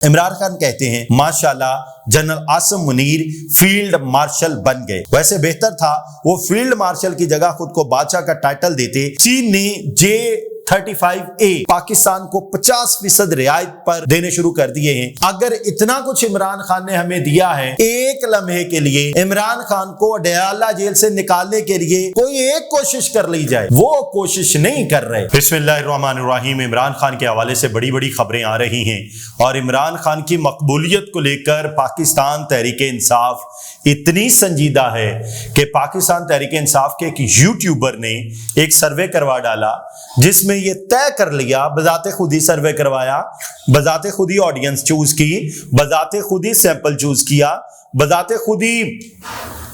इमरान खान कहते हैं माशाल्लाह general Asim Munir field marshal बन गए। वैसे बेहतर था वो फील्ड मार्शल की जगह खुद को बादशाह का टाइटल देते। चीन ने J-35A पाकिस्तान को 50% रियायत पर देने शुरू कर दिए हैं। अगर इतना कुछ इमरान खान ने हमें दिया है, एक लम्हे के लिए इमरान खान को अडयाला जेल से निकालने के लिए कोई एक कोशिश कर ली जाए, वो कोशिश नहीं कर रहे। बिस्मिल्लाहिर्रहमानिर्रहीम। इमरान खान के हवाले से बड़ी बड़ी खबरें आ रही हैं और इमरान खान की मकबूलियत को लेकर पाकिस्तान तहरीक इंसाफ इतनी संजीदा है कि पाकिस्तान तहरीक इंसाफ के एक यूट्यूबर ने एक सर्वे करवा डाला जिसमें यह तय कर लिया, बजाते खुद ही सर्वे करवाया, बजाते खुद ही ऑडियंस चूज की, बजाते खुद ही सैंपल चूज किया, बजाते खुद ही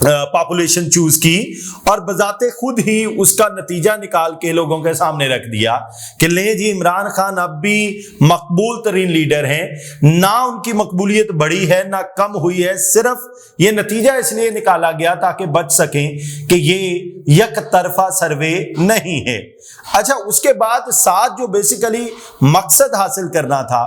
पॉपुलेशन चूज की और बजाते खुद ही उसका नतीजा निकाल के लोगों के सामने रख दिया कि ले जी इमरान खान अब भी मकबूल तरीन लीडर हैं, ना उनकी मकबूलियत बढ़ी है ना कम हुई है, सिर्फ ये नतीजा इसलिए निकाला गया ताकि बच सकें कि ये एक तरफा सर्वे नहीं है। अच्छा, उसके बाद साथ जो बेसिकली मकसद हासिल करना था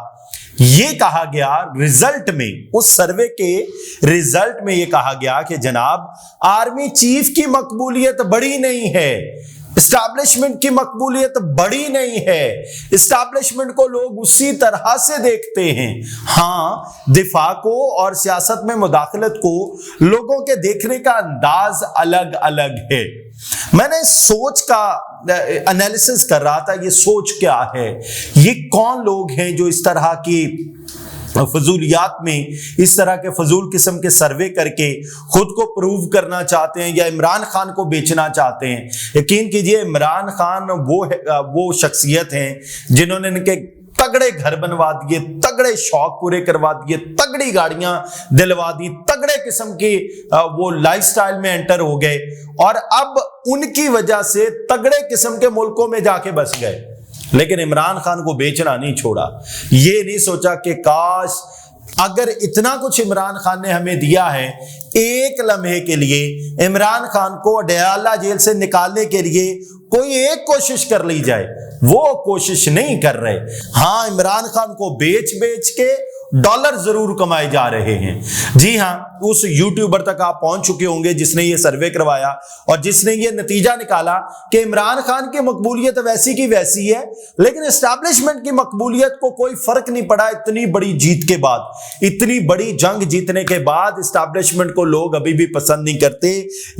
ये कहा गया रिजल्ट में, उस सर्वे के रिजल्ट में ये कहा गया कि जनाब आर्मी चीफ की मकबूलियत बड़ी नहीं है, एस्टैब्लिशमेंट की मकबूलियत बड़ी नहीं है, एस्टैब्लिशमेंट को लोग उसी तरह से देखते हैं। हाँ, दिफा को और सियासत में मुदाखलत को लोगों के देखने का अंदाज अलग अलग है। मैंने सोच का एनालिसिस कर रहा था, ये सोच क्या है, ये कौन लोग हैं जो इस तरह की फजूलियात में इस तरह के फजूल किस्म के सर्वे करके खुद को प्रूव करना चाहते हैं या इमरान खान को बेचना चाहते हैं। यकीन कीजिए इमरान खान वो शख्सियत हैं जिन्होंने इनके तगड़े घर बनवा दिए, तगड़े शौक पूरे करवा दिए, तगड़ी गाड़ियां दिलवा दी, तगड़े किस्म की वो लाइफस्टाइल में एंटर हो गए और अब उनकी वजह से तगड़े किस्म के मुल्कों में जाके बस गए। लेकिन इमरान खान को बेचना नहीं छोड़ा। ये नहीं सोचा कि काश अगर इतना कुछ इमरान खान ने हमें दिया है, एक लम्हे के लिए इमरान खान को अडयाला जेल से निकालने के लिए कोई एक कोशिश कर ली जाए, वो कोशिश नहीं कर रहे। हाँ, इमरान खान को बेच बेच के डॉलर जरूर कमाए जा रहे हैं। जी हाँ, उस यूट्यूबर तक आप पहुंच चुके होंगे जिसने ये सर्वे करवाया और जिसने ये नतीजा निकाला कि इमरान खान की मकबूलियत वैसी की वैसी है, लेकिन एस्टैब्लिशमेंट की मकबूलियत को कोई फर्क नहीं पड़ा। इतनी बड़ी जीत के बाद, इतनी बड़ी जंग जीतने के बाद एस्टैब्लिशमेंट को लोग अभी भी पसंद नहीं करते।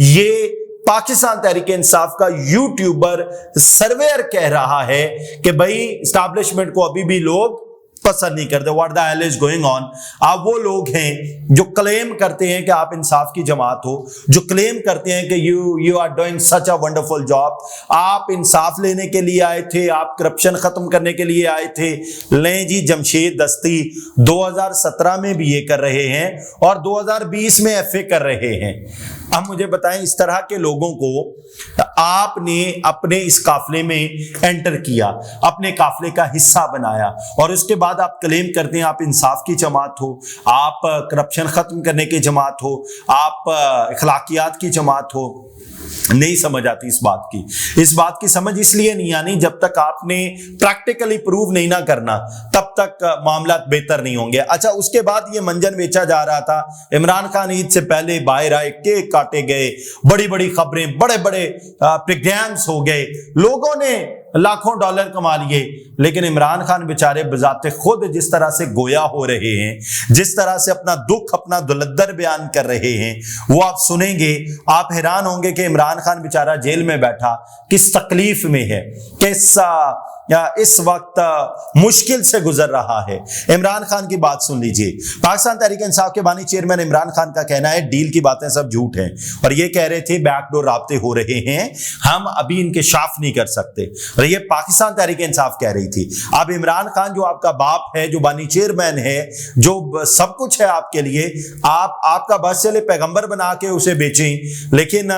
ये पाकिस्तान तहरीक इंसाफ का यूट्यूबर सर्वेयर कह रहा है कि भाई एस्टैब्लिशमेंट को अभी भी लोग पसंद नहीं करते। What the hell is going on. आप वो लोग हैं जो क्लेम करते हैं कि आप इंसाफ की जमात हो, जो क्लेम करते हैं कि you are doing such a wonderful job, आप इंसाफ लेने के लिए आए थे, आप करप्शन खत्म करने के लिए आए थे। लें जी, जमशेद दस्ती 2017 में भी ये कर रहे हैं और 2020 में FA कर रहे हैं। अब मुझे बताएं, इस तरह के लोगों को आपने अपने इस काफले में एंटर किया, अपने काफले का हिस्सा बनाया और उसके बाद आप क्लेम करते हैं आप इंसाफ की जमात हो, आप करप्शन खत्म करने की जमात हो, आप अखलाकियात की जमात हो। नहीं समझ आती इस बात की समझ इसलिए नहीं आनी जब तक आपने प्रैक्टिकली प्रूव नहीं ना करना, तब तक मामला बेहतर नहीं होंगे। अच्छा, उसके बाद ये मंजन बेचा जा रहा था। इमरान खान ईद से पहले बाहर आए, केक काटे गए, बड़ी बड़ी खबरें, बड़े बड़े प्रोग्राम्स हो गए, लोगों ने लाखों डॉलर कमा लिए। लेकिन इमरान खान बेचारे बजाते खुद जिस तरह से गोया हो रहे हैं, जिस तरह से अपना दुख, अपना दुलद्दर बयान कर रहे हैं, वो आप सुनेंगे, आप हैरान होंगे कि इमरान खान बेचारा जेल में बैठा किस तकलीफ में है, कैसा इस वक्त मुश्किल से गुजर रहा है। इमरान खान की बात सुन लीजिए। पाकिस्तान तहरीक इंसाफ के बानी चेयरमैन इमरान खान का कहना है डील की बातें सब झूठ हैं और ये कह रहे थे बैकडोर राब्ते हो रहे हैं, हम अभी इंकशाफ नहीं कर सकते। और ये पाकिस्तान तहरीक इंसाफ कह रही थी। अब इमरान खान जो आपका बाप है, जो बानी चेयरमैन है, जो सब कुछ है आपके लिए, आपका बस चले पैगंबर बना के उसे बेचें, लेकिन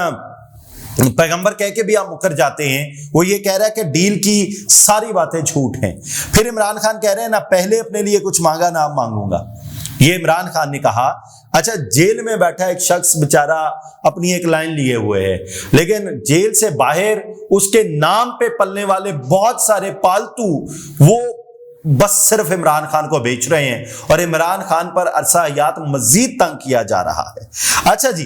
पैगंबर कह के भी आप मुकर जाते हैं। वो ये कह रहा है कि डील की सारी बातें झूठ हैं। फिर इमरान खान कह रहे हैं ना पहले अपने लिए कुछ मांगा ना मांगूंगा, ये इमरान खान ने कहा। अच्छा, जेल में बैठा एक शख्स बेचारा अपनी एक लाइन लिए हुए है, लेकिन जेल से बाहर उसके नाम पे पलने वाले बहुत सारे पालतू वो बस सिर्फ इमरान खान को बेच रहे हैं और इमरान खान पर अरसा हयात मजीद तंग किया जा रहा है। अच्छा जी,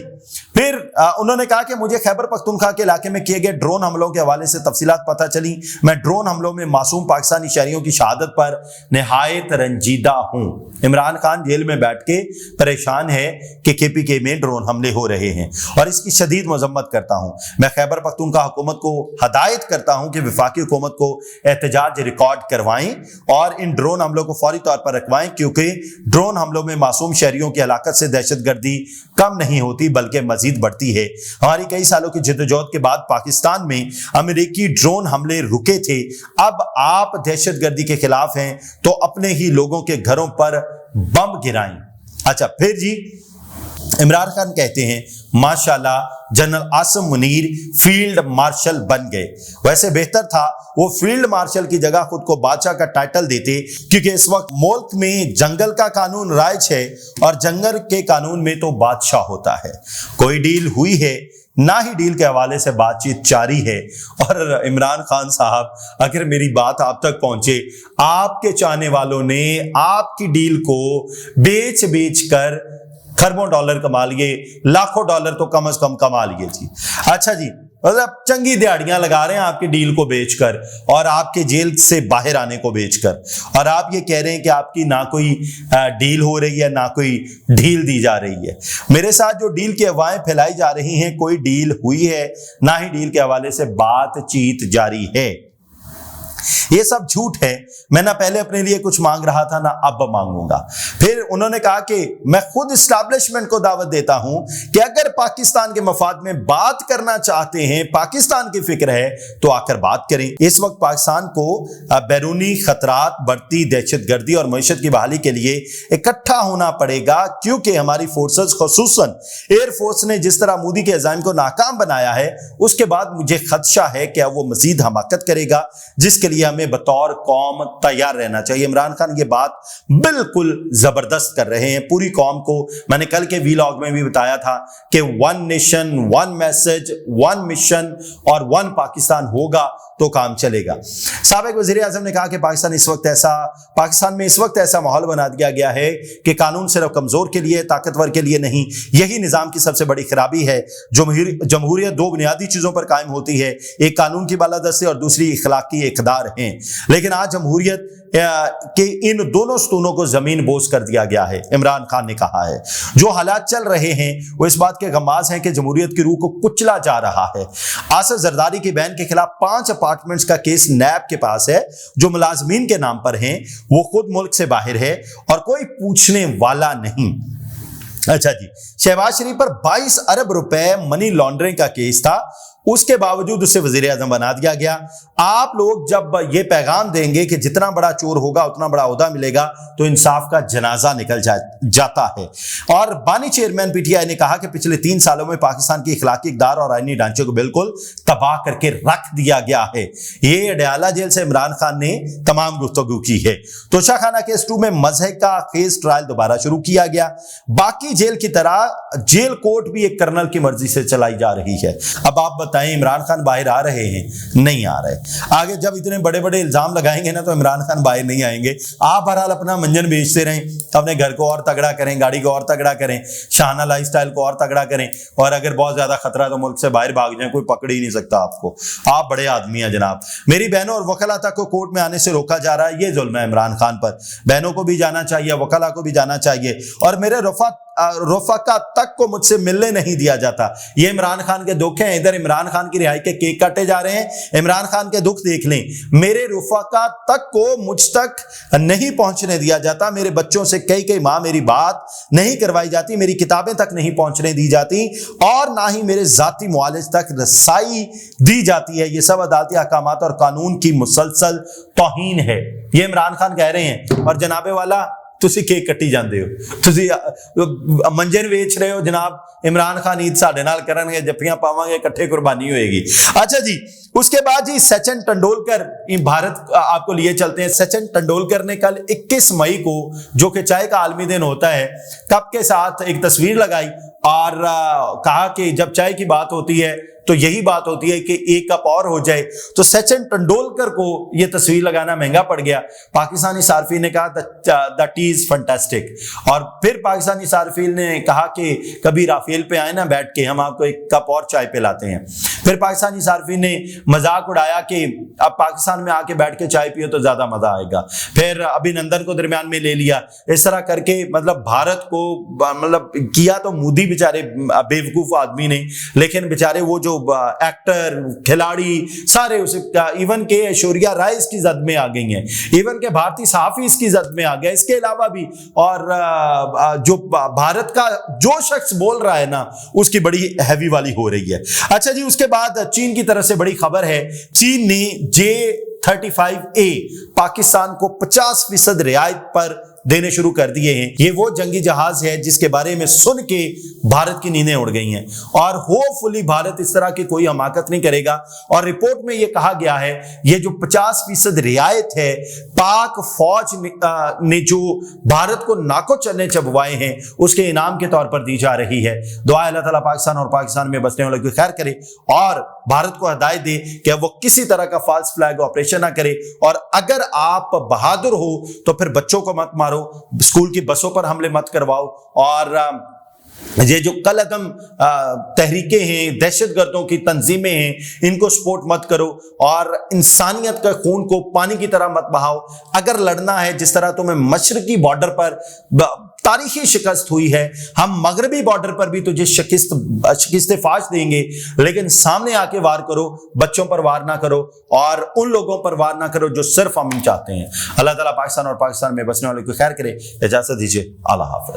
फिर उन्होंने कहा कि मुझे खैबर पख्तूनख्वा के इलाके में किए गए ड्रोन हमलों के हवाले से तफसीलात पता चली। मैं ड्रोन हमलों में मासूम पाकिस्तानी शहरियों की शहादत पर निहायत रंजीदा हूं। इमरान खान जेल में बैठ के परेशान है कि KPK में ड्रोन हमले हो रहे हैं और इसकी शदीद मजम्मत करता हूं। मैं खैबर पख्तूनख्वा हुकूमत को हदायत करता हूं कि वफाकी हुकूमत को एहतजाज रिकॉर्ड करवाएं और इन ड्रोन हमलों को फौरी तौर पर रखवाएं, क्योंकि ड्रोन हमलों में मासूम शहरियों की हलाकत से दहशतगर्दी कम नहीं होती बल्कि मजीद बढ़ती है। हमारी कई सालों की जिद्दोजहद के बाद पाकिस्तान में अमेरिकी ड्रोन हमले रुके थे। अब आप दहशतगर्दी के खिलाफ हैं तो अपने ही लोगों के घरों पर बम गिराएं। अच्छा, फिर जी इमरान खान कहते हैं माशाल्लाह general Asim Munir field marshal बन गए। वैसे बेहतर था वो फील्ड मार्शल की जगह खुद को बादशाह का टाइटल देते, क्योंकि इस वक्त मुल्क में जंगल का कानून राइज है और जंगल के कानून में तो बादशाह होता है। कोई डील हुई है ना ही डील के हवाले से बातचीत जारी है। और इमरान खान साहब, अगर मेरी बात आप तक पहुंचे, आपके चाहने वालों ने आपकी डील को बेच बेच कर खरबों डॉलर कमा लिए, लाखों डॉलर तो कम से कम कमा लिए जी। अच्छा जी, मतलब चंगी दिहाड़ियां लगा रहे हैं आपकी डील को बेचकर और आपके जेल से बाहर आने को बेचकर, और आप ये कह रहे हैं कि आपकी ना कोई डील हो रही है ना कोई ढील दी जा रही है। मेरे साथ जो डील की अफवाहें फैलाई जा रही हैं, कोई डील हुई है ना ही डील के हवाले से बातचीत जारी है। ये सब झूठ है। मैं ना पहले अपने लिए कुछ मांग रहा था ना अब मांगूंगा। फिर उन्होंने कहा कि मैं खुद इस्टेब्लिशमेंट को दावत देता हूं कि अगर पाकिस्तान के मफाद में बात करना चाहते हैं, पाकिस्तान की फिक्र है, तो आकर बात करें। इस वक्त पाकिस्तान को बैरूनी खतरात, बढ़ती दहशतगर्दी और मईशत की बहाली के लिए इकट्ठा होना पड़ेगा, क्योंकि हमारी फोर्सेस खुसूसन एयरफोर्स ने जिस तरह मोदी के अज़ाइम को नाकाम बनाया है, उसके बाद मुझे खदशा है कि वो मजीद हमाकत करेगा, जिसके लिए हमें बतौर कौम तैयार रहना चाहिए। इमरान खान ये बात बिल्कुल जबरदस्त कर रहे हैं। पूरी कौम को मैंने कल के वीलॉग में भी बताया था कि 1 नेशन 1 मैसेज 1 मिशन और 1 पाकिस्तान होगा तो काम चलेगा। साबिक वज़ीर आज़म ने कहा कि पाकिस्तान में इस वक्त ऐसा माहौल बना दिया गया है कि कानून सिर्फ कमजोर के लिए, ताकतवर के लिए नहीं। यही निजाम की सबसे बड़ी खराबी है। जमहूरियत 2 बुनियादी चीजों पर कायम होती है, एक कानून की बालादस्ती और दूसरी इखलाकी इक़दार है। लेकिन आज जमहूरियत के इन दोनों स्तूनों को जमीन बोझ कर दिया गया है। इमरान खान ने कहा है जो हालात चल रहे हैं वो इस बात के गमाज हैं कि जमहूरियत की रूह को कुचला जा रहा है। आसिफ जरदारी की बहन के खिलाफ 5 अपार्टमेंट्स का केस नैब के पास है, जो मुलाजमीन के नाम पर हैं। वो खुद मुल्क से बाहर है और कोई पूछने वाला नहीं। अच्छा जी, शहबाज शरीफ पर 22 अरब रुपए मनी लॉन्ड्रिंग का केस था, उसके बावजूद उसे वजीर आजम बना दिया गया। आप लोग जब ये पैगाम देंगे कि जितना बड़ा चोर होगा उतना बड़ा ओहदा मिलेगा, तो इंसाफ का जनाजा निकल जाता है। और बानी चेयरमैन PTI ने कहा कि पिछले 3 सालों में पाकिस्तान की इखलाकी इक़दार और आईनी ढांचे को बिल्कुल तबाह करके रख दिया गया है। ये अडयाला जेल से इमरान खान ने तमाम गुफ्तगू की है। तोशाखाना केस 2 में मजहब का केस ट्रायल दोबारा शुरू किया गया। बाकी जेल की तरह जेल कोर्ट भी एक कर्नल की मर्जी से चलाई जा रही है। अब आप बताएं, इमरान खान बाहर आ रहे हैं? नहीं आ रहे। आगे जब इतने बड़े बड़े इल्जाम लगाएंगे ना, तो इमरान खान बाहर नहीं आएंगे। आप बहरहाल अपना मंजन बेचते रहें, अपने घर को और तगड़ा करें, गाड़ी को और तगड़ा करें, शाहाना लाइफस्टाइल को और तगड़ा करें, और अगर बहुत ज्यादा खतरा तो मुल्क से बाहर भाग जाएं, कोई पकड़ ही नहीं सकता आपको। आप बड़े आदमी हैं जनाब। मेरी बहनों और वकला तक को कोर्ट में आने से रोका जा रहा है, ये जुल्म है इमरान खान पर। बहनों को भी जाना चाहिए, वकला को भी जाना चाहिए, और मेरे रफाका तक को मुझसे मिलने नहीं दिया जाता। ये इमरान खान के दुख हैं। इधर इमरान खान की रिहाई के केक काटे जा रहे हैं, इमरान खान के दुख देख लें। मेरे रफाका तक को मुझ तक नहीं पहुंचने दिया जाता। मेरे बच्चों से कई माह मेरी बात नहीं करवाई जाती, मेरी किताबें तक नहीं पहुंचने दी जाती, और ना ही मेरे जाती मुआलिज तक रसाई दी जाती है। ये सब अदालती अहकामात और कानून की मुसलसल तौहीन है, ये इमरान खान कह रहे हैं। और जनाबे वाला तुसी केक कट्टी जाते हो, तुसी मंजन बेच रहे हो जनाब। इमरान खान ईद साडे नाल करनगे, जफ्फियां पावांगे, इकट्ठे कुर्बानी होएगी। अच्छा जी, उसके बाद जी सचिन तेंदुलकर, भारत आपको लिए चलते हैं। सचिन तेंदुलकर ने कल 21 मई को, जो कि चाय का आलमी दिन होता है, कप के साथ एक तस्वीर लगाई और कहा कि जब चाय की बात होती है तो यही बात होती है कि एक कप और हो जाए। तो सचिन तेंदुलकर को यह तस्वीर लगाना महंगा पड़ गया। पाकिस्तानी सार्फिन ने कहा द टी इज फैंटास्टिक, और फिर पाकिस्तानी सार्फिन ने कहा कि कभी राफेल पे आए ना बैठ के, हम आपको एक कप और चाय पिलाते हैं। फिर पाकिस्तानी सार्फिन ने मजाक उड़ाया कि अब पाकिस्तान में आके बैठ के चाय पियो तो ज्यादा मजा आएगा। फिर अभिनंदन को दरमियान में ले लिया। इस तरह करके मतलब भारत को मतलब किया तो मोदी बेचारे बेवकूफ आदमी ने, लेकिन बेचारे वो जो एक्टर खिलाड़ी सारे उसे, इवन के ऐश्वर्या राय इसकी जद में आ गई हैं, इवन के भारतीय सहाफी इसकी जद में आ गया। इसके अलावा भी और जो भारत का जो शख्स बोल रहा है ना उसकी बड़ी हैवी वाली हो रही है। अच्छा जी, उसके बाद चीन की तरफ से बड़ी खबर है। चीन ने J-35A पाकिस्तान को 50% रियायत पर देने शुरू कर दिए हैं। ये वो जंगी जहाज है जिसके बारे में सुन के भारत की नींदें उड़ गई हैं, और होपफुली भारत इस तरह की कोई हमाकत नहीं करेगा। और रिपोर्ट में ये कहा गया है ये जो 50% रियायत है पाक फौज ने जो भारत को नाको चने चबवाए हैं उसके इनाम के तौर पर दी जा रही है। दुआ अल्लाह ताला पाकिस्तान और पाकिस्तान में बसने वालों की खैर करे और भारत को हिदायत दे कि वो किसी तरह का फॉल्स फ्लैग ऑपरेशन ना करे। और अगर आप बहादुर हो तो फिर बच्चों को मत मारो, स्कूल की बसों पर हमले मत करवाओ, और ये जो कल अदम तहरीकें हैं, दहशतगर्दों की तंजीमें हैं, इनको सपोर्ट मत करो, और इंसानियत का खून को पानी की तरह मत बहाओ। अगर लड़ना है, जिस तरह तुम्हें मशरकी बॉर्डर पर तारीखी शिकस्त हुई है, हम मगरबी बॉर्डर पर भी तुझे शिकस्त फाश देंगे, लेकिन सामने आके वार करो, बच्चों पर वार ना करो और उन लोगों पर वार ना करो जो सिर्फ हम चाहते हैं। अल्लाह ताला पाकिस्तान और पाकिस्तान में बसने वालों को खैर करे। इजाजत दीजिए, अल्लाह हाफ़िज़।